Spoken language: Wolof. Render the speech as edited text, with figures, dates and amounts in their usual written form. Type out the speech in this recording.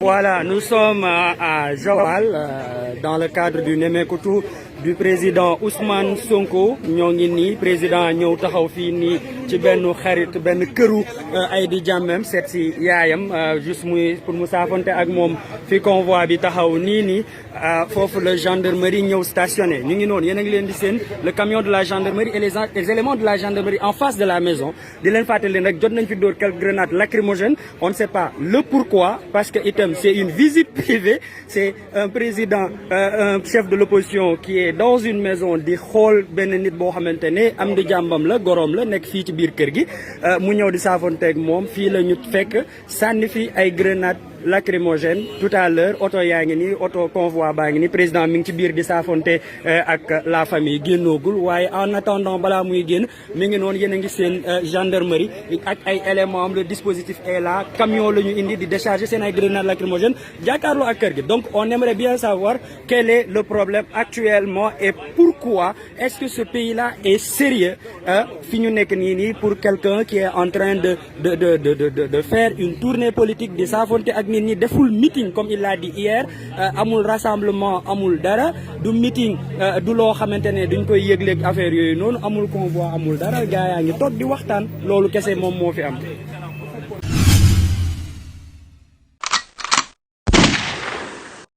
Voilà, nous sommes à Joal dans le cadre du Nemekutu du président Ousmane Sonko ñoo ngi nii président ñëw taxaw fii nii ci benn xarit benn këru ay di jàmmem seet si yaayam juste muy pour mu saafonte ak moom fi convoi bi taxaw nii foofu la gendarmerie ñëw stationné ñu ngi noonu yéen a ngi leen di seen le camion de la gendarmerie et les éléments de la gendarmerie en face de la maison di leen fàttali rek jot nañ fi dóor quelques grenades lacrymogènes on ne sait pas le pourquoi parce que itam c'est une visite privée c'est un président un chef de l'opposition qui est dans une maison di xool benn nit boo xamante ne am di jàmbam la goroom la nekk fii ci biir kër gi mu ñëw di saafonteeg moom fii la ñu fekk sànni fi ay grenades lacrymogène tout à l'heure oto yaa ngi nii oto convoi baa ngi nii président mi ngi ci biir di saafonte ak la famille génnoogul waaye en attendant balaa muy génn mi ngi noonu yéen a ngi seen gendarmerie ak ay éléments am le dispositif est là camion la ñu indi di décharger seen ay grenades lacrymogènes jàkkaarloo ak kër gi donc on aimerait bien savoir quel est le problème actuellement et pourquoi est-ce que ce pays-là est sérieux fi ñu nekk nii pour quelqu'un qui est en train de faire une tournée politique di saafonte ak nit ñi deful meeting comme il l'a dit hier amul rassemblement amul dara du meeting du loo xamante ne duñ koy yëgleeg affaire yooyu noonu amul convoi amul dara gaa yaa ngi toog di waxtaan loolu kese moom moo fi am